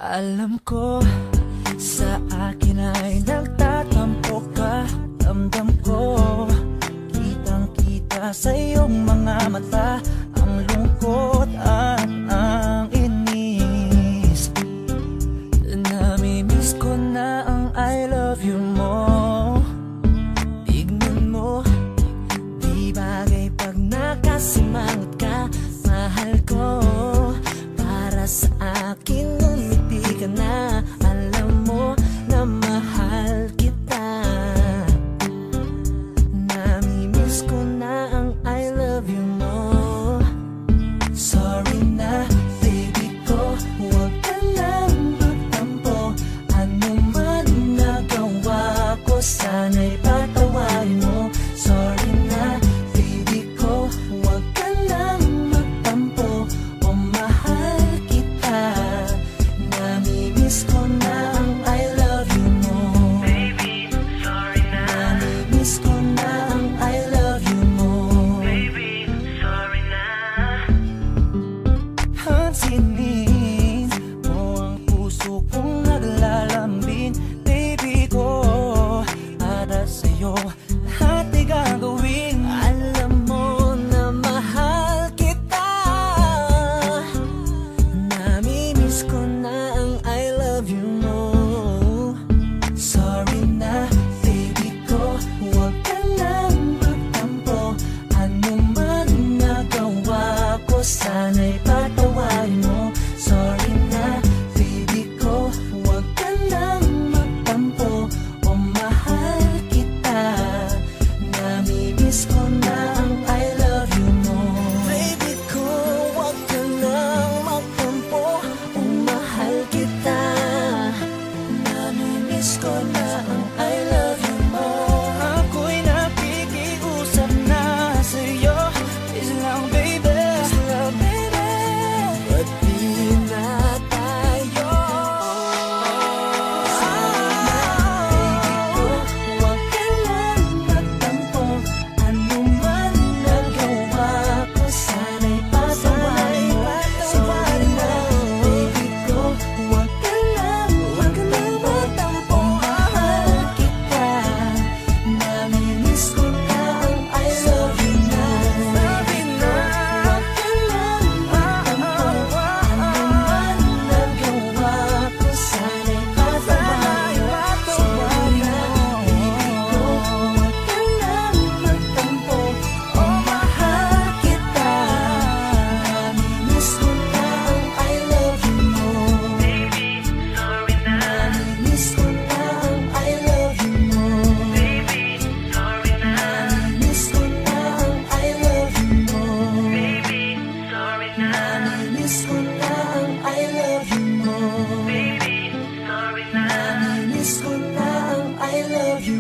Alam ko, sa akin ay nagtatampo ka. Damdam ko, kitang-kita sa iyong mga mata ang lungkot at ang inis. Namimiss ko na ang I love you mo. Tignan mo, di bagay pag nakasimangot ka. Mahal ko, para sa akin ngumiti ka na. Alam mo na mahal kita. Namimiss ko na ang I love you mo. Sorry na baby ko, huwag ka lang magtampo. Ano man nagawa ko, sana'y patawarin mo. Sorry na baby ko, huwag ka lang magtampo. O mahal kita. Namimiss ko na ang I love you mo. Baby, sorry na. Namimiss ko na ang I love you mo. Baby, sorry na. Hansinin mo ang puso kong naglalambing. Baby ko, para sa'yo lahat ay gagawin. Alam mo na mahal kita. Namimiss ko na ang I love you mo. Sorry na baby ko, huwag ka lang magtampo. Ano man nagawa ko, sana'y patawarin mo. Sorry na baby ko, huwag ka lang magtampo. O mahal kita. Namimiss ko na ang I love you mo. Baby ko, huwag ka lang magtampo. O mahal kita. Namimiss ko na ang I love you mo. Ako'y nakikiusap na sa'yo. Is lang baby, is lang baby. Ba't di na tayo? Baby ko, huwag ka lang magtampo. Ano man nagawa ko, sana'y patawarin mo. Sorry na baby ko, huwag ka lang magtampo. Mahal kita. Namimiss ko na ang I love you na. Baby ko, huwag ka lang magtampo. Ano man nagawa ko, sana'y patawarin mo. Sorry na baby ko, huwag ka lang magtampo. O mahal kita. Namimiss ko na ang I love you mo. Baby, sorry na. Namimiss ko na ang I love you mo. Baby, sorry na. Namimiss ko na ang I love you mo. Baby, sorry na. Namimiss ko na ang I love you mo. Baby, sorry na. Namimiss ko na ang I love you